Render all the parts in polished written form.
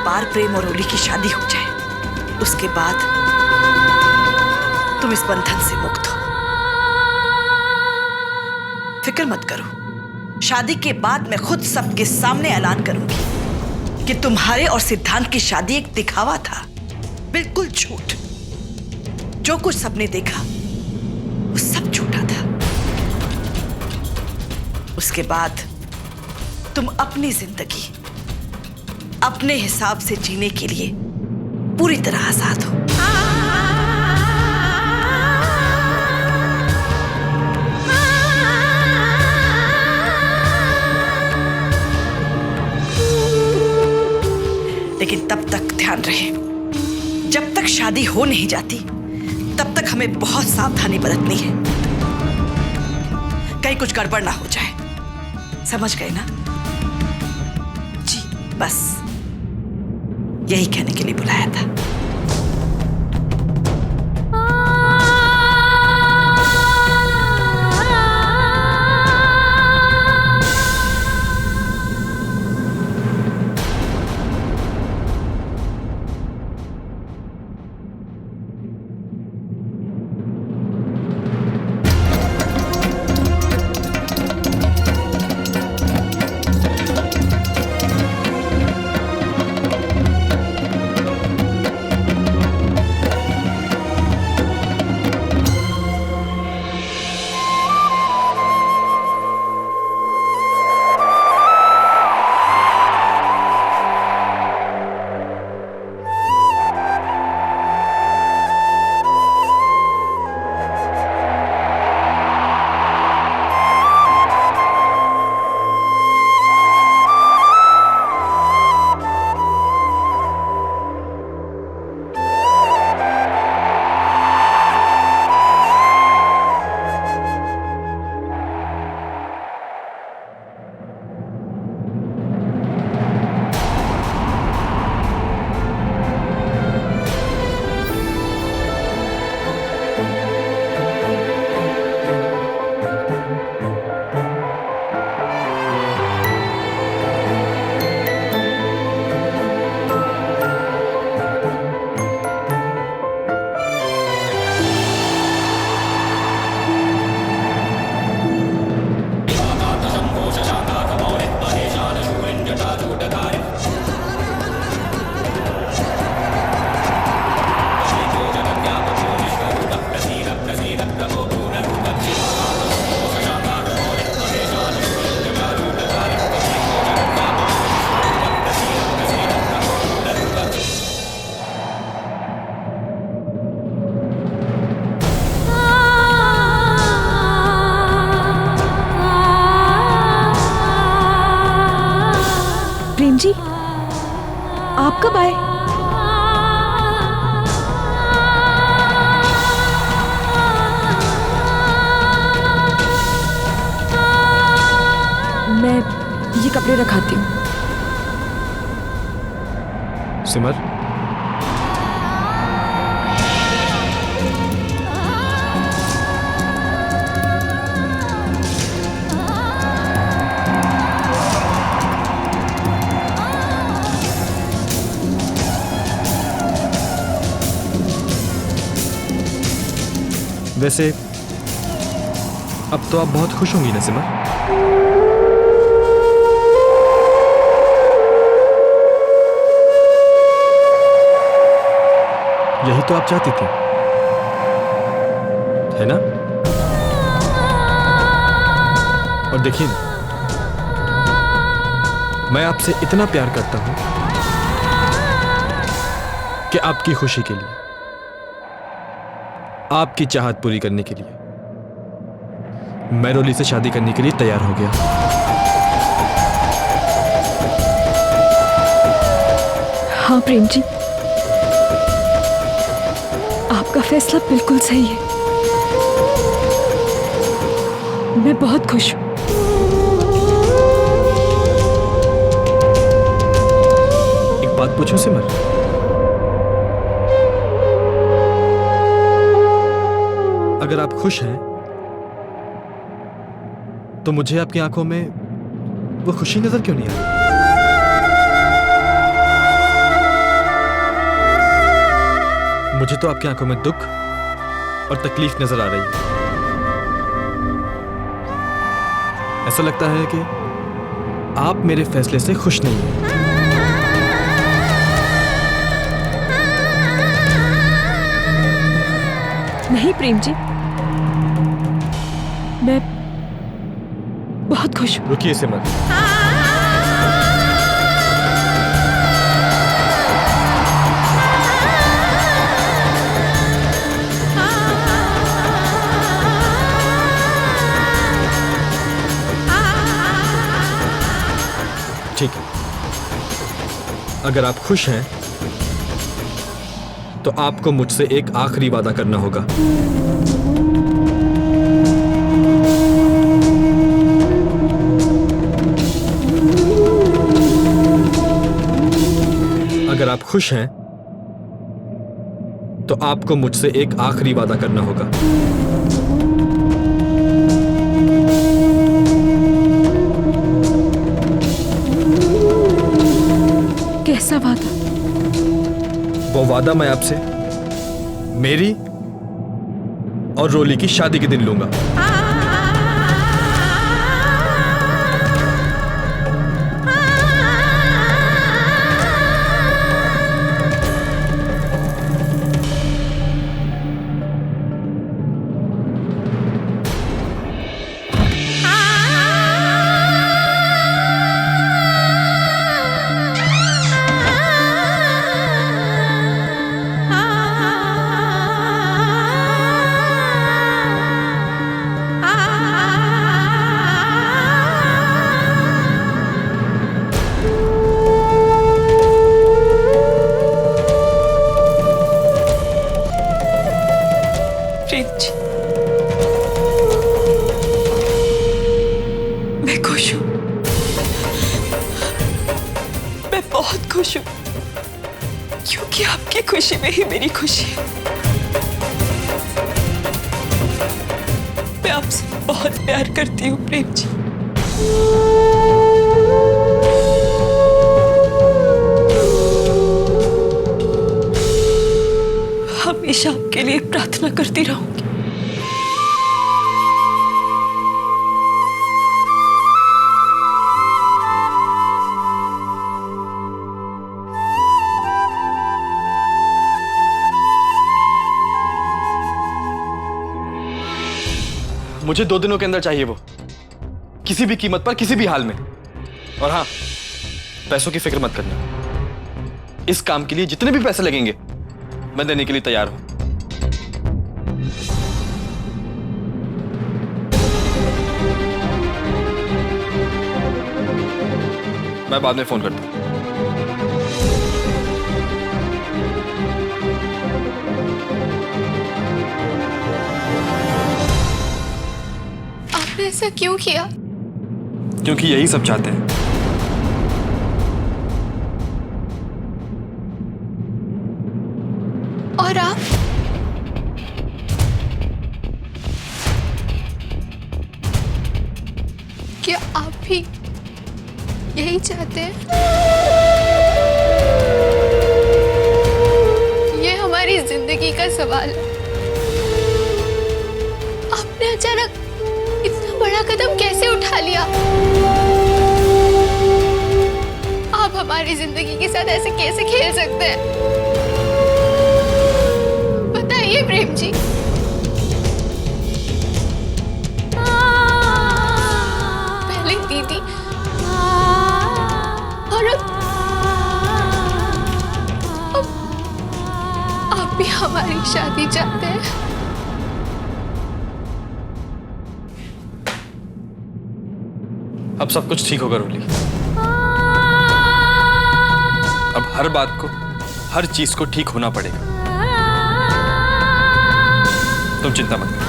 बार प्रेम और ओली की शादी हो जाए, उसके बाद तुम इस बंधन से मुक्त हो। फिक्र मत करो, शादी के बाद मैं खुद सबके सामने ऐलान करूंगी कि तुम्हारे और सिद्धांत की शादी एक दिखावा था, बिल्कुल झूठ। जो कुछ सबने देखा वो सब झूठा था। उसके बाद तुम अपनी जिंदगी अपने हिसाब से जीने के लिए पूरी तरह आजाद हो। लेकिन तब तक ध्यान रहे, जब तक शादी हो नहीं जाती तब तक हमें बहुत सावधानी बरतनी है, कहीं कुछ गड़बड़ ना हो जाए। समझ गए ना? जी, बस यही कहने के लिए बुलाया था। प्रेम जी, आप कब आए? मैं ये कपड़े रखाती हूँ। सिमर, वैसे अब तो आप बहुत खुश होंगी ना सिमर? यही तो आप चाहती थी, है ना? और देखिए, मैं आपसे इतना प्यार करता हूं कि आपकी खुशी के लिए, आपकी चाहत पूरी करने के लिए मैं रोली से शादी करने के लिए तैयार हो गया। हाँ प्रेम जी, आपका फैसला बिल्कुल सही है। मैं बहुत खुश हूं। एक बात पूछूं सिमर? अगर आप खुश हैं तो मुझे आपकी आंखों में वो खुशी नजर क्यों नहीं आ रही? मुझे तो आपकी आंखों में दुख और तकलीफ नजर आ रही है। ऐसा लगता है कि आप मेरे फैसले से खुश नहीं हैं। नहीं प्रेम जी, मैं बहुत खुश हूँ। रुकिए सिमरन, ठीक है, अगर आप खुश हैं तो आपको मुझसे एक आखिरी वादा करना होगा। अगर आप खुश हैं तो आपको मुझसे एक आखिरी वादा करना होगा। कैसा वादा? वो वादा मैं आपसे मेरी और रोली की शादी के दिन लूंगा। मैं खुश हूँ, मैं बहुत खुश हूँ, क्योंकि आपकी खुशी में ही मेरी खुशी है। मैं आपसे बहुत प्यार करती हूँ प्रेम जी। हमेशा आपके लिए प्रार्थना करती रहूंगी। मुझे 2 दिनों के अंदर चाहिए वो, किसी भी कीमत पर, किसी भी हाल में। और हाँ, पैसों की फिक्र मत करना। इस काम के लिए जितने भी पैसे लगेंगे मैं देने के लिए तैयार हूं। मैं बाद में फोन करता हूं। आपने ऐसा क्यों किया? क्योंकि यही सब चाहते हैं। और आप? क्या आप भी यही चाहते हैं? ये हमारी जिंदगी का सवाल है। आपने अचानक इतना बड़ा कदम कैसे उठा लिया? आप हमारी जिंदगी के साथ ऐसे कैसे खेल सकते हैं? बताइए प्रेम जी। पहले दीदी और अब आप भी हमारी शादी चाहते हैं? अब सब कुछ ठीक होगा रोली। अब हर बात को, हर चीज को ठीक होना पड़ेगा। तुम चिंता मत करो।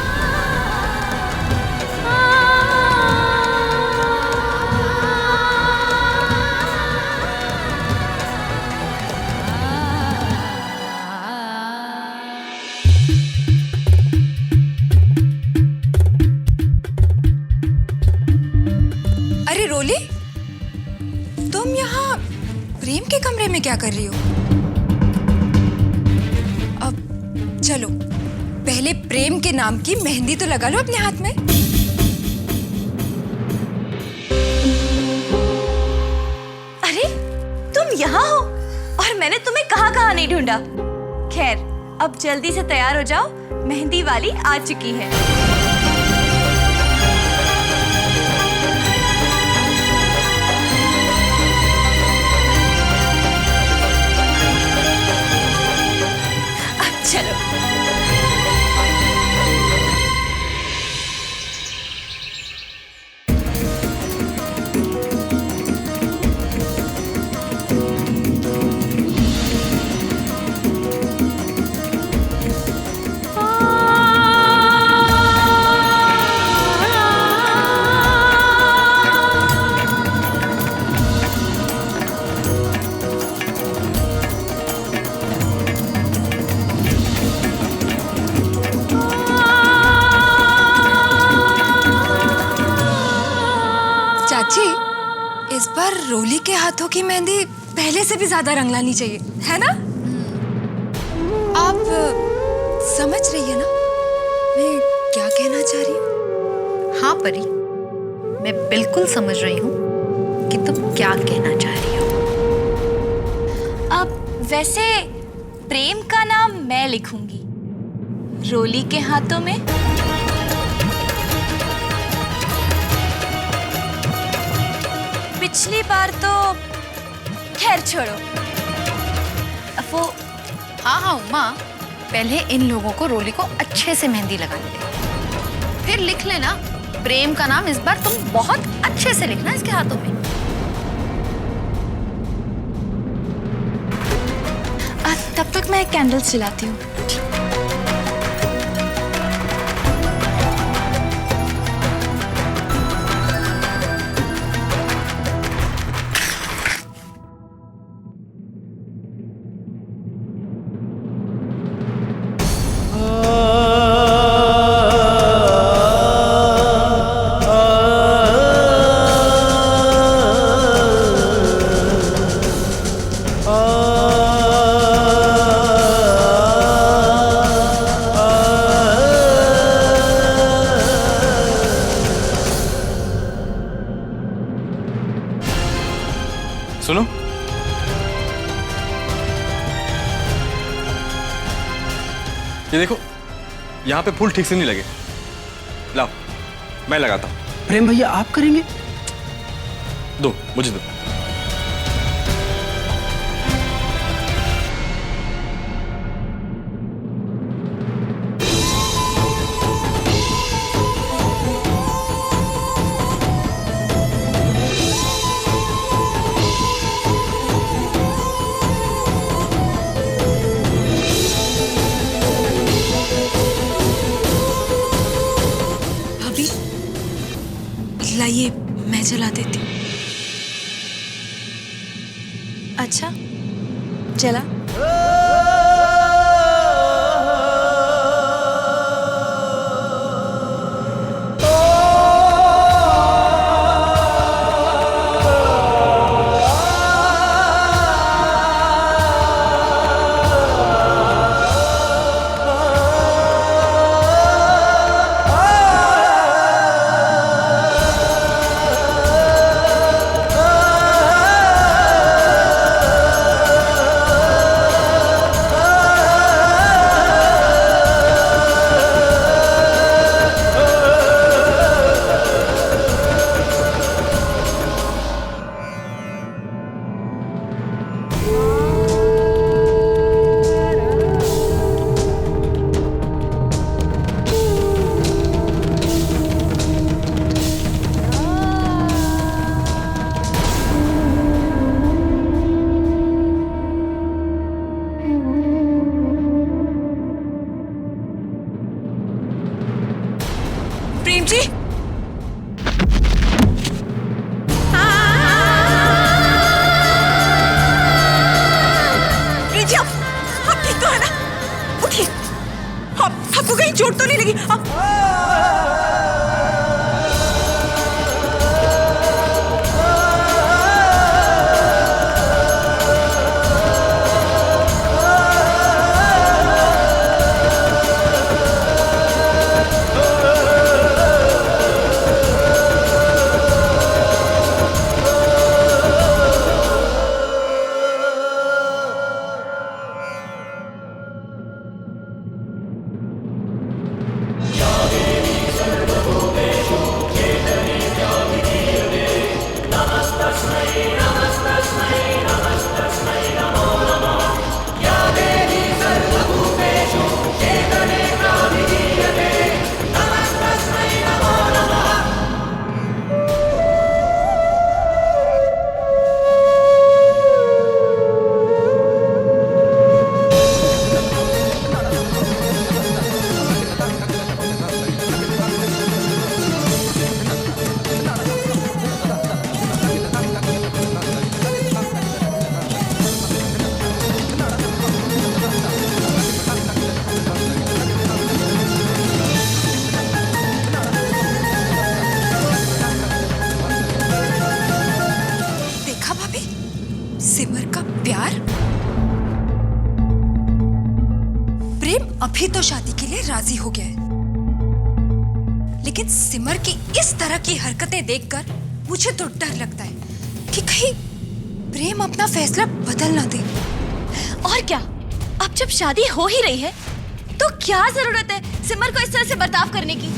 अरे रोली, तुम यहाँ प्रेम के कमरे में क्या कर रही हो? अब चलो पहले प्रेम के नाम की मेहंदी तो लगा लो अपने हाथ में। अरे तुम यहाँ हो और मैंने तुम्हें कहाँ कहाँ नहीं ढूंढा। खैर अब जल्दी से तैयार हो जाओ, मेहंदी वाली आ चुकी है। अब चलो। चाची, इस बार रोली के हाथों की मेहंदी पहले से भी ज्यादा रंग लानी चाहिए, है ना? आप समझ रही है ना मैं क्या कहना चाह रही हूँ? हाँ परी, मैं बिल्कुल समझ रही हूँ कि तुम क्या कहना चाह रही हो। अब वैसे प्रेम का नाम मैं लिखूंगी रोली के हाथों में। पिछली बार तो खैर छोड़ो, अब वो हाँ हाँ उमा, पहले इन लोगों को रोली को अच्छे से मेहंदी लगाने दे, फिर लिख लेना प्रेम का नाम। इस बार तुम बहुत अच्छे से लिखना इसके हाथों में। तब तक मैं कैंडल्स जलाती हूँ। सुनो, ये देखो, यहाँ पे फूल ठीक से नहीं लगे। लाओ, मैं लगाता हूँ। प्रेम भैया आप करेंगे? दो, मुझे दो। लाइए मैं जला देती हूँ। अच्छा चला। भी तो शादी के लिए राजी हो गया है, लेकिन सिमर की इस तरह की हरकतें देखकर मुझे तो डर लगता है कि कहीं प्रेम अपना फैसला बदल ना दे। और क्या, अब जब शादी हो ही रही है तो क्या जरूरत है सिमर को इस तरह से बर्ताव करने की?